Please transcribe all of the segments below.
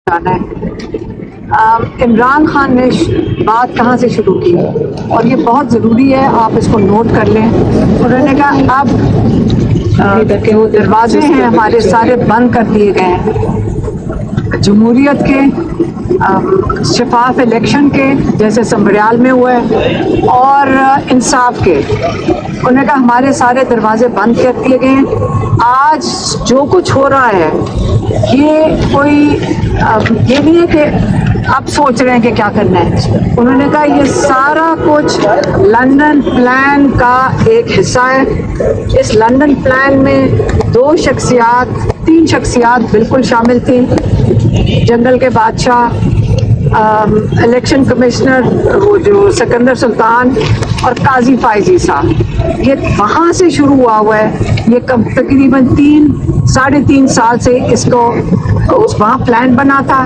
जाना है। इमरान खान ने बात कहाँ से शुरू की और ये बहुत ज़रूरी है, आप इसको नोट कर लें। उन्होंने कहा अब जो दरवाजे हैं हमारे सारे बंद कर दिए गए हैं, जमहूरियत के, शफाफ इलेक्शन के जैसे संबरियाल में हुआ है और इंसाफ के। उन्होंने कहा हमारे सारे दरवाजे बंद कर दिए गए हैं। आज जो कुछ हो रहा है ये कोई ये नहीं है कि अब सोच रहे हैं कि क्या करना है। उन्होंने कहा ये सारा कुछ लंदन प्लान का एक हिस्सा है। इस लंदन प्लान में तीन शख्सियात बिल्कुल शामिल थी, जंगल के बादशाह, इलेक्शन कमिश्नर वो जो सिकंदर सुल्तान और काजी फाइज ईसा। ये वहाँ से शुरू हुआ है। ये तकरीबन 3-3.5 साल से इसको वहाँ प्लान बना था।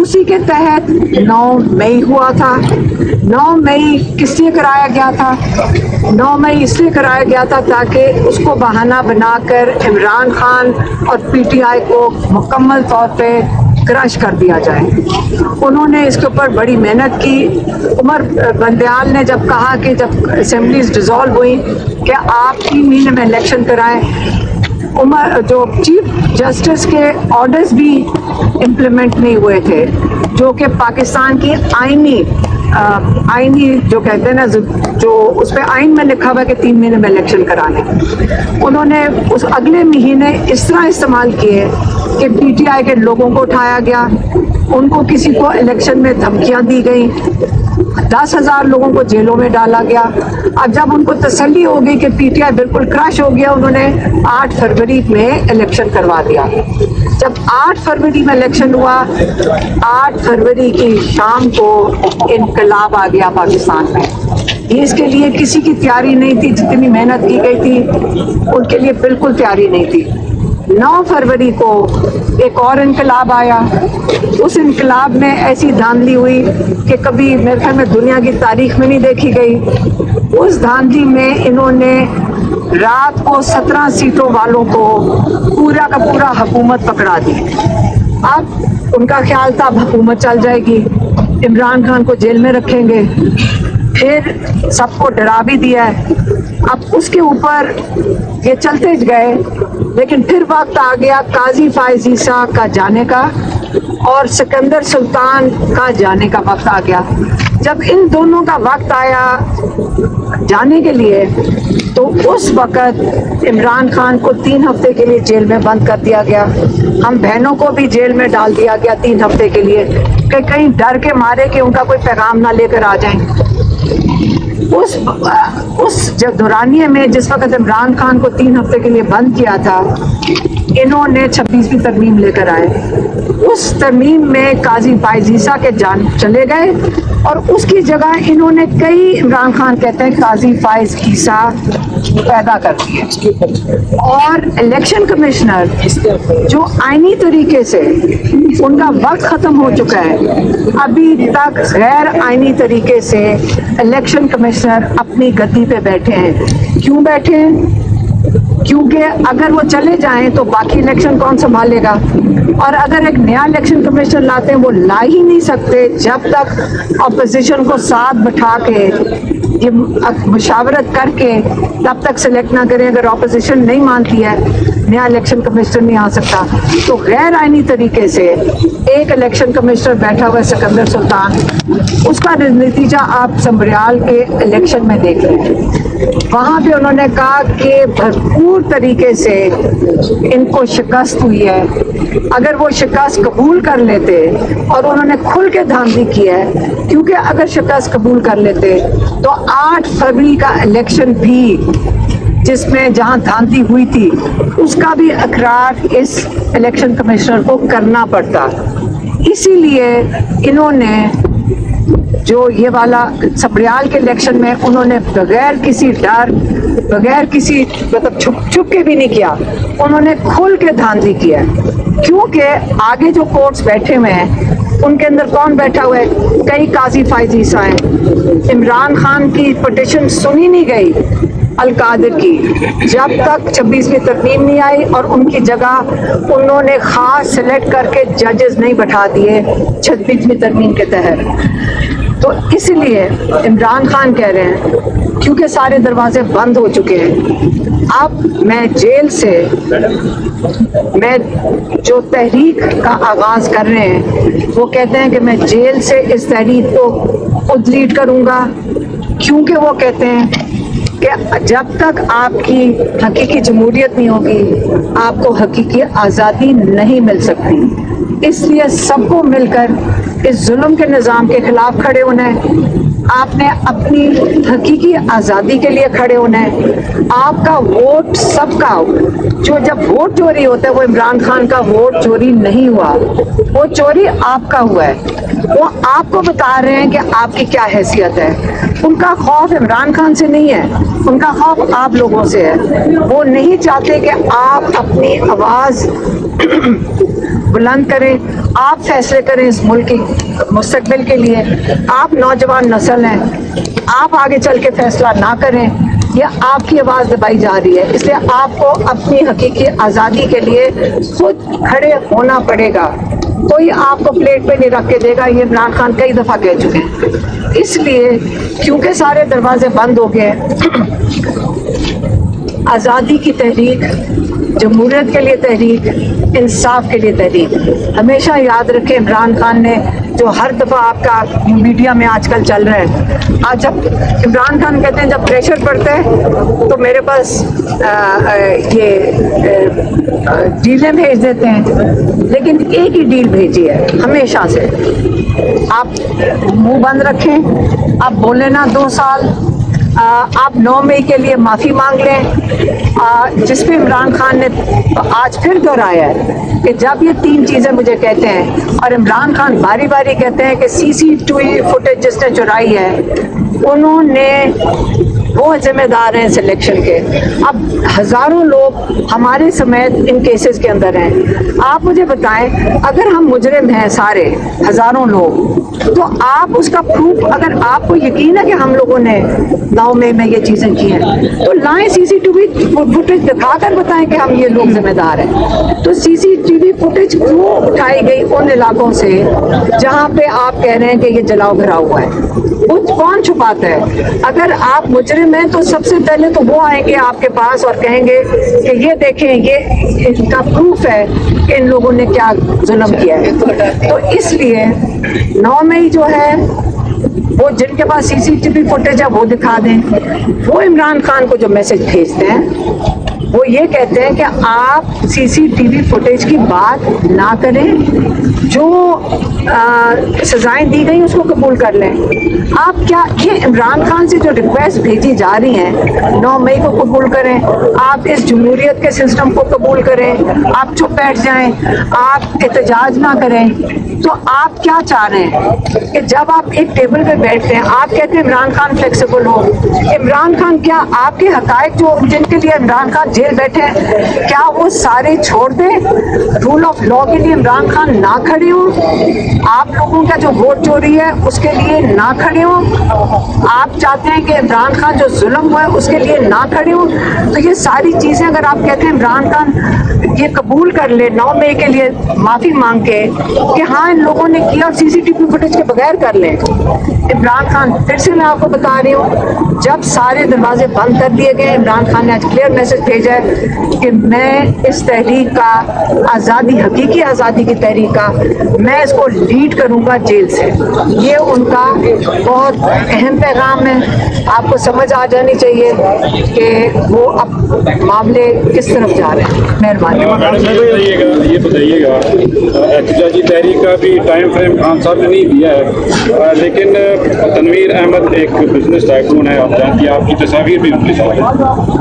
उसी के तहत 9 मई हुआ था। 9 मई किस लिए कराया गया था? 9 मई इसलिए कराया गया था ताकि उसको बहाना बनाकर इमरान खान और पीटीआई को मुकम्मल तौर पे क्रश कर दिया जाए। उन्होंने इसके ऊपर बड़ी मेहनत की। उमर बंदयाल ने जब कहा कि जब असेंबलीज डिसॉल्व हुई कि आप 3 महीने में इलेक्शन कराएं, जो चीफ जस्टिस के ऑर्डर्स भी इम्प्लीमेंट नहीं हुए थे, जो कि पाकिस्तान की आईनी जो कहते हैं ना, जो उस पर आइन में लिखा हुआ है कि 3 महीने में इलेक्शन कराने, उन्होंने उस अगले महीने इस तरह इस्तेमाल किए कि पीटीआई के लोगों को उठाया गया, उनको किसी को इलेक्शन में धमकियां दी गई, 10,000 लोगों को जेलों में डाला गया। अब जब उनको तसल्ली हो गई कि पीटीआई बिल्कुल क्रश हो गया, उन्होंने 8 फरवरी में इलेक्शन करवा दिया। जब 8 फरवरी में इलेक्शन हुआ, 8 फरवरी की शाम को इनकलाब आ गया पाकिस्तान में। ये इसके लिए किसी की तैयारी नहीं थी, जितनी मेहनत की गई थी उनके लिए बिल्कुल तैयारी नहीं थी। 9 फरवरी को एक और इनकलाब आया। उस इनकलाब में ऐसी धांधली हुई कि कभी मेरे ख्याल में दुनिया की तारीख में नहीं देखी गई। उस धांधली में इन्होंने रात को 17 सीटों वालों को पूरा का पूरा हुकूमत पकड़ा दी। अब उनका ख्याल था अब हुकूमत चल जाएगी, इमरान खान को जेल में रखेंगे, फिर सबको डरा भी दिया है। अब उसके ऊपर ये चलते गए, लेकिन फिर वक्त आ गया काजी फाइज ईसा का जाने का और सिकंदर सुल्तान का जाने का वक्त आ गया। जब इन दोनों का वक्त आया जाने के लिए, तो उस वक्त इमरान खान को 3 हफ्ते के लिए जेल में बंद कर दिया गया। हम बहनों को भी जेल में डाल दिया गया 3 हफ्ते के लिए, कि कहीं डर के मारे कि उनका कोई पैगाम ना लेकर आ जाए। उस दौरानिए में जिस वक्त इमरान खान को 3 हफ्ते के लिए बंद किया था, इन्होंने 26वीं तरमीम लेकर आए। उस तरमीम में काजी फाइज ईसा के जान चले गए और उसकी जगह इन्होंने कई, इमरान खान कहते हैं, काजी फाइज ईसा पैदा कर दिए। और इलेक्शन कमिश्नर जो आईनी तरीके से उनका वक्त ख़त्म हो चुका है, अभी तक गैर आईनी तरीके से इलेक्शन कमिश्नर अपनी गद्दी पे बैठे हैं। क्यों बैठे हैं? क्योंकि अगर वो चले जाएं तो बाकी इलेक्शन कौन संभालेगा, और अगर एक नया इलेक्शन कमिश्नर लाते हैं वो ला ही नहीं सकते जब तक अपोजिशन को साथ बिठा के ये मुशावरत करके तब तक सिलेक्ट ना करें। अगर अपोजिशन नहीं मानती है, नया इलेक्शन कमिश्नर नहीं आ सकता। तो गैर आईनी तरीके से एक इलेक्शन कमिश्नर बैठा हुआ है सिकंदर सुल्तान, उसका नतीजा आप संबरियाल के इलेक्शन में देख लें। वहाँ पे उन्होंने कहा कि भरपूर तरीके से इनको शिकस्त हुई है। अगर वो शिकस्त कबूल कर लेते, और उन्होंने खुल के धांधली की है, क्योंकि अगर शिकस्त कबूल कर लेते तो 8 फरवरी का इलेक्शन भी जिसमें जहां धांधली हुई थी उसका भी इकरार इस इलेक्शन कमिश्नर को करना पड़ता। इसीलिए इन्होंने जो ये वाला सबरियाल के इलेक्शन में उन्होंने बगैर किसी डर, बगैर किसी मतलब छुप के भी नहीं किया, उन्होंने खुल के धांधली किया। क्योंकि आगे जो कोर्ट्स बैठे हुए हैं उनके अंदर कौन बैठा हुआ है? कई काजी फाइज ईसा हैं। इमरान खान की पिटीशन सुनी नहीं गई, القادر کی جب تک 26ویں ترمیم نہیں آئی اور ان کی جگہ انہوں نے خاص سلیکٹ کر کے ججز نہیں بٹھا دیے 26ویں ترمیم کے تحت. تو اس لیے عمران خان کہہ رہے ہیں کیونکہ سارے دروازے بند ہو چکے ہیں، اب میں جیل سے میں جو تحریک کا آغاز کر رہے ہیں وہ کہتے ہیں کہ میں جیل سے اس تحریک کو خود لیڈ کروں گا، کیونکہ وہ کہتے ہیں کہ جب تک آپ کی حقیقی جمہوریت نہیں ہوگی آپ کو حقیقی آزادی نہیں مل سکتی. اس لیے سب کو مل کر اس ظلم کے نظام کے خلاف کھڑے ہونا ہے. آپ نے اپنی حقیقی آزادی کے لیے کھڑے ہونا ہے. آپ کا ووٹ سب کا، جو جب ووٹ چوری ہوتا ہے وہ عمران خان کا ووٹ چوری نہیں ہوا، وہ چوری آپ کا ہوا ہے. وہ آپ کو بتا رہے ہیں کہ آپ کی کیا حیثیت ہے. ان کا خوف عمران خان سے نہیں ہے، ان کا خوف آپ لوگوں سے ہے. وہ نہیں چاہتے کہ آپ اپنی آواز بلند کریں، آپ فیصلے کریں اس ملک کے مستقبل کے لیے. آپ نوجوان نسل ہیں، آپ آگے چل کے فیصلہ نہ کریں، یہ آپ کی آواز دبائی جا رہی ہے. اس لیے آپ کو اپنی حقیقی آزادی کے لیے خود کھڑے ہونا پڑے گا. کوئی آپ کو پلیٹ پہ نہیں رکھ کے دے گا، یہ عمران خان کئی دفعہ کہہ چکے ہیں. اس لیے کیونکہ سارے دروازے بند ہو گئے، آزادی کی تحریک، جمہوریت کے لیے تحریک، انصاف کے لیے تحریک. ہمیشہ یاد رکھیں عمران خان نے جو ہر دفعہ آپ کا میڈیا میں آج کل چل رہا ہے، آج جب عمران خان کہتے ہیں جب پریشر پڑتا ہے تو میرے پاس یہ ڈیلیں بھیج دیتے ہیں، لیکن ایک ہی ڈیل بھیجی ہے ہمیشہ سے، آپ منہ بند رکھیں، آپ بولیں نا 2 سال، آپ 9 مئی کے لیے معافی مانگ لیں. جس پہ عمران خان نے آج پھر دہرایا ہے کہ جب یہ 3 چیزیں مجھے کہتے ہیں، اور عمران خان باری باری کہتے ہیں کہ CCTV فوٹیج جس نے چرائی ہے انہوں نے، وہ ذمہ دار ہیں سلیکشن کے. اب ہزاروں لوگ ہمارے سمیت ان کیسز کے اندر ہیں. آپ مجھے بتائیں اگر ہم مجرم ہیں سارے ہزاروں لوگ، تو آپ اس کا پروف، اگر آپ کو یقین ہے کہ ہم لوگوں نے 9 مئی میں یہ چیزیں کی ہیں تو لائیں CCTV فوٹیج دکھا کر بتائیں کہ ہم یہ لوگ ذمہ دار ہیں. تو CCTV فوٹیج کیوں اٹھائی گئی ان علاقوں سے جہاں پہ آپ کہہ رہے ہیں کہ یہ جلاؤ گھرا ہوا ہے؟ کون چھپاتا ہے؟ اگر آپ مجرم ہیں تو سب سے پہلے تو وہ آئیں گے آپ کے پاس اور کہیں گے کہ یہ دیکھیں، یہ ان کا پروف ہے کہ ان لوگوں نے کیا ظلم کیا ہے. تو اس لیے 9 مئی جو ہے وہ جن کے پاس CCTV فوٹیج ہے وہ دکھا دیں. وہ عمران خان کو جو میسج بھیجتے ہیں وہ یہ کہتے ہیں کہ آپ CCTV فوٹیج کی بات نہ کریں، جو سزائیں دی گئی اس کو قبول کر لیں. آپ کیا یہ عمران خان سے جو ریکویسٹ بھیجی جا رہی ہیں 9 مئی کو قبول کریں، آپ اس جمہوریت کے سسٹم کو قبول کریں، آپ چپ بیٹھ جائیں، آپ احتجاج نہ کریں، تو آپ کیا چاہ رہے ہیں کہ جب آپ ایک ٹیبل پہ بیٹھتے ہیں آپ کہتے ہیں عمران خان فلیکسیبل ہو. عمران خان کیا آپ کے حقائق جو جن کے لیے عمران خان جیل بیٹھے ہیں کیا وہ سارے چھوڑ دیں؟ رول آف لا کے لیے عمران خان نہ کھڑے ہوں؟ آپ لوگوں کا جو ووٹ چوری ہے اس کے لیے نہ کھڑے ہوں؟ آپ چاہتے ہیں کہ عمران خان جو ظلم ہوا ہے اس کے لیے نہ کھڑے ہوں؟ تو یہ ساری چیزیں اگر آپ کہتے ہیں عمران خان یہ قبول کر لے 9 مئی کے لیے معافی مانگ کے کہ ہاں ان لوگوں نے کیا اور CCTV فوٹیج کے بغیر کر لیں. عمران خان پھر سے میں آپ کو بتا رہی ہوں جب سارے دروازے بند کر دیے گئے، عمران خان نے آج کلیئر میسج بھیجا ہے کہ میں اس تحریک کا، آزادی، حقیقی آزادی کی تحریک کا، میں اس کو لیڈ کروں گا جیل سے. یہ ان کا بہت اہم پیغام ہے. آپ کو سمجھ آ جانی چاہیے کہ وہ اب معاملے کس طرف جا رہے ہیں. مہربانی. یہ بتائیے گا احتجاجی تحریک کا بھی ٹائم فریم خان صاحب نے نہیں دیا ہے، لیکن تنویر احمد ایک بزنس ٹائکون ہے، آپ جانتی ہیں، آپ کی تصاویر بھی ان کے ساتھ ہیں.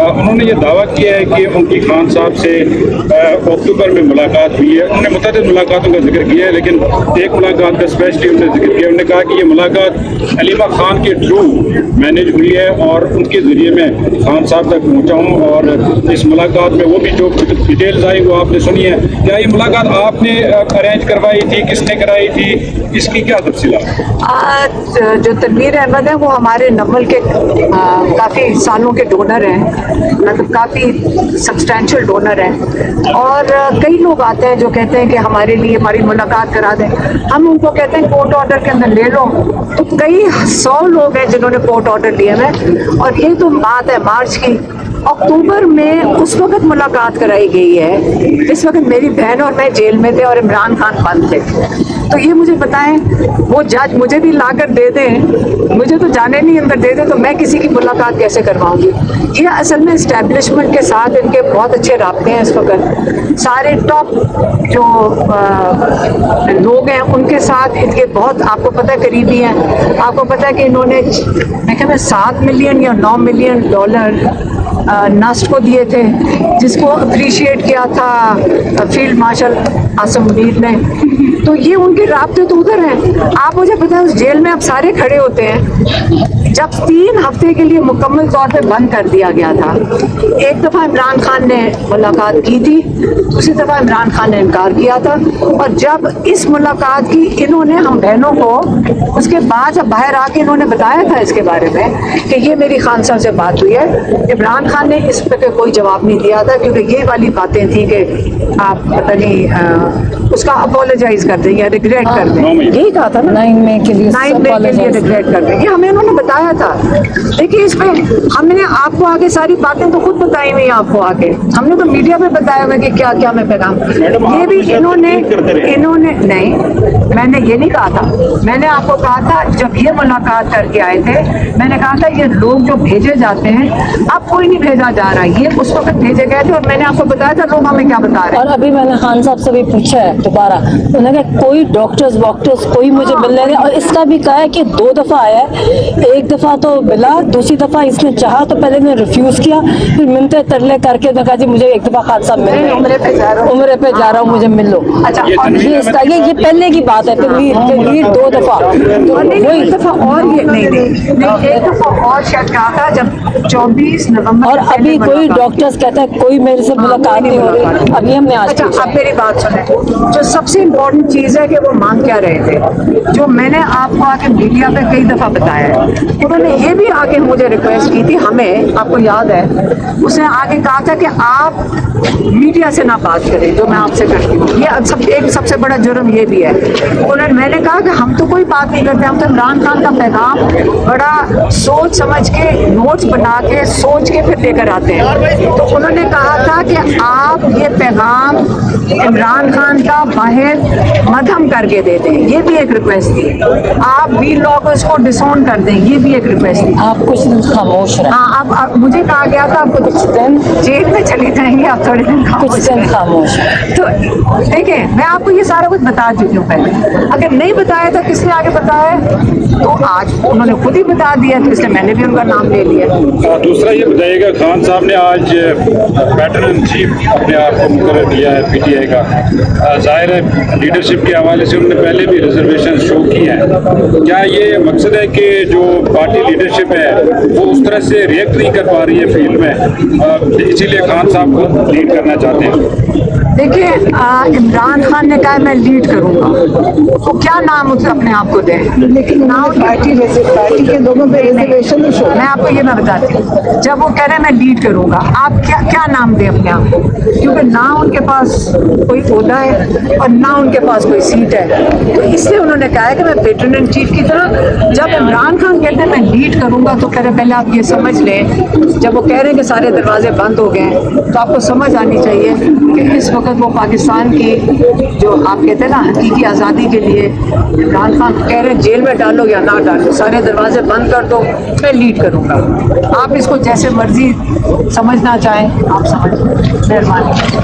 انہوں نے یہ دعویٰ کیا ہے کہ ان کی خان صاحب سے اکتوبر میں ملاقات ہوئی ہے. انہوں نے متعدد ملاقاتوں کا ذکر کیا ہے، لیکن ایک ملاقات کا اسپیشلی انہوں نے ذکر کیا. انہوں نے کہا کہ یہ ملاقات علیمہ خان کے تھرو مینیج ہوئی ہے اور ان کے ذریعے میں خان صاحب تک پہنچا ہوں، اور اس ملاقات میں وہ بھی جو ڈیٹیلز آئی وہ آپ نے سنی ہے. کیا یہ ملاقات آپ نے ارینج کروائی تھی؟ کس نے کرائی تھی؟ اس کی کیا تفصیلات؟ जो तनवीर अहमद है वो हमारे नवल के काफ़ी सालों के डोनर हैं, मतलब काफ़ी सब्सटैंशियल डोनर हैं। और कई लोग आते हैं जो कहते हैं कि हमारे लिए हमारी मुलाकात करा दें। हम उनको कहते हैं कोर्ट ऑर्डर के अंदर ले लो, तो कई 100 लोग हैं जिन्होंने कोर्ट ऑर्डर लिए हैं। और ये तो बात है मार्च की, अक्टूबर में उस वक्त मुलाकात कराई गई है जिस वक्त मेरी बहन और मैं जेल में थे और इमरान खान बंद थे। तो ये मुझे बताएं, वो जज मुझे भी ला कर दे दें, मुझे तो जाने नहीं अंदर दे दें, तो मैं किसी की मुलाकात कैसे करवाऊंगी? ये असल में इस्टेब्लिशमेंट के साथ इनके बहुत अच्छे राब्ते हैं इस वक्त। सारे टॉप जो लोग हैं उनके साथ इनके बहुत, आपको पता है, करीबी हैं। आपको पता है कि इन्होंने मैं कहता 7 मिलियन या 9 मिलियन डॉलर नस्ट को दिए थे, जिसको अप्रिशिएट किया था फील्ड मार्शल आसिम मुनीर ने। तो ये उनके राब्ते तो उधर हैं। आप मुझे पता है उस जेल में अब सारे खड़े होते हैं जब 3 हफ्ते के लिए मुकम्मल तौर पे बंद कर दिया गया था। एक दफ़ा इमरान खान ने मुलाकात की थी, दूसरी दफ़ा इमरान खान ने इनकार किया था। और जब इस मुलाकात की इन्होंने हम बहनों को, उसके बाद जब बाहर आके इन्होंने बताया था इसके बारे में कि ये मेरी खान साहब से बात हुई है, इमरान खान ने इस पर कोई जवाब नहीं दिया था, क्योंकि ये वाली बातें थी कि आप पता नहीं उसका अपोलोजाइज कर दें या रिग्रेट कर दें, यही कहा था ना 9 मई के लिए रिग्रेट कर दें, ये हमें उन्होंने बताया था। देखिए इस पे हमने आपको आगे सारी बातें तो खुद बताई हुई आपको आगे, हमने तो मीडिया में बताया हुआ कि क्या क्या मैं पैगाम, ये भी इन्होंने नहीं, मैंने ये नहीं कहा था। मैंने आपको कहा था जब ये मुलाकात करके आए थे, मैंने कहा था ये लोग जो भेजे जाते हैं अब कोई नहीं भेजा जा रहा, ये उस वक्त भेजे गए थे। और मैंने आपको बताया था लोग हमें क्या बता रहे हैं। और अभी मैंने खान साहब से भी पूछा है दोबारा, उन्होंने कहा कोई डॉक्टर्स वॉक्टर्स कोई मुझे मिल रहे हैं। और इसका भी कहा है कि 2 दफ़ा आया है, एक दफ़ा तो मिला, दूसरी दफ़ा इसने चाहा तो पहले ने रिफ्यूज किया, फिर मिलते तरले करके कहा जी मुझे एक दफ़ा खान साहब मिल रहे हैं, उम्रे पे जा रहा हूँ मुझे मिल लो। अच्छा, और ये इसका ये पहले की बात है, तनवीर 2 दफ़ा एक दफ़ा और ये नहीं एक दफ़ा और शायद कहा था जब 24 नवंबर। और अभी कोई डॉक्टर्स कहता है कोई मेरे से मुलाकात नहीं हो रही। अभी हमने आज अच्छा, अब मेरी बात सुने, जो सबसे इम्पोर्टेंट चीज़ है कि वो मांग क्या रहे थे, जो मैंने आपको आके मीडिया पे कई दफ़ा बताया है। उन्होंने ये भी आके मुझे रिक्वेस्ट की थी, हमें आपको याद है, उसने आगे कहा था कि आप मीडिया से ना बात करें जो मैं आपसे करती हूँ। ये एक सबसे बड़ा जुर्म ये भी है। मैंने कहा कि हम तो कोई बात नहीं करते, हम तो इमरान खान का पैगाम बड़ा सोच समझ के नोट्स बना के सोच के फिर लेकर आते हैं। तो उन्होंने कहा था कि आप ये पैगाम इमरान खान का बाहर मध्यम करके दे दें, ये भी एक रिक्वेस्ट थी। आप वी लॉगर्स को डिसोन कर दें, ये भी एक रिक्वेस्ट थी। आप कुछ दिन खामोश रहे। हाँ, अब मुझे कहा गया था आपको कुछ दिन जेल में चली जाएंगे, आप थोड़े दिन खामोश। तो देखिए मैं आपको ये सारा कुछ बता चुकी हूँ पहले। अगर नहीं बताया था किसने आगे बताया, तो आज उन्होंने खुद ही बता दिया, तो इसलिए मैंने भी उनका नाम ले लिया। दूसरा ये बताइएगा, खान साहब ने आज पैटर्न इन चीफ अपने आप को मुकर्रर किया है PTI का। जाहिर है लीडरशिप के हवाले से उन्होंने पहले भी रिजर्वेशन शो की हैं। क्या ये मकसद है कि जो पार्टी लीडरशिप है वो उस तरह से रिएक्ट नहीं कर पा रही है फील्ड में, इसीलिए खान साहब को लीड करना चाहते हैं? देखिए इमरान खान ने कहा मैं लीड करूंगा, तो क्या नाम उसे अपने आप को दें, लेकिन नाम पार्टी के लोगों पे रिजर्वेशन नहीं शो। मैं आपको ये मैं बताती हूँ, जब वो कह रहे हैं मैं लीड करूंगा, आप क्या नाम दें अपने आप को, क्योंकि ना उनके पास कोई ओहदा है और ना उनके पास कोई सीट है। तो इसलिए उन्होंने कहा है कि मैं पैटर्न इन चीफ की तरह। जब इमरान खान कहते हैं मैं लीड करूंगा, तो कह रहे पहले आप ये समझ लें, जब वो कह रहे हैं कि सारे दरवाजे बंद हो गए हैं, तो आपको समझ आनी चाहिए कि इस वक्त वो पाकिस्तान की जो आप कहते हैं ना हकीकी आज़ादी के लिए इमरान खान कह रहे हैं जेल में डालो या ना डालो, सारे दरवाजे बंद कर दो, मैं लीड करूंगा। आप इसको जैसे मर्जी समझना चाहें आप समझ, मेहरबानी।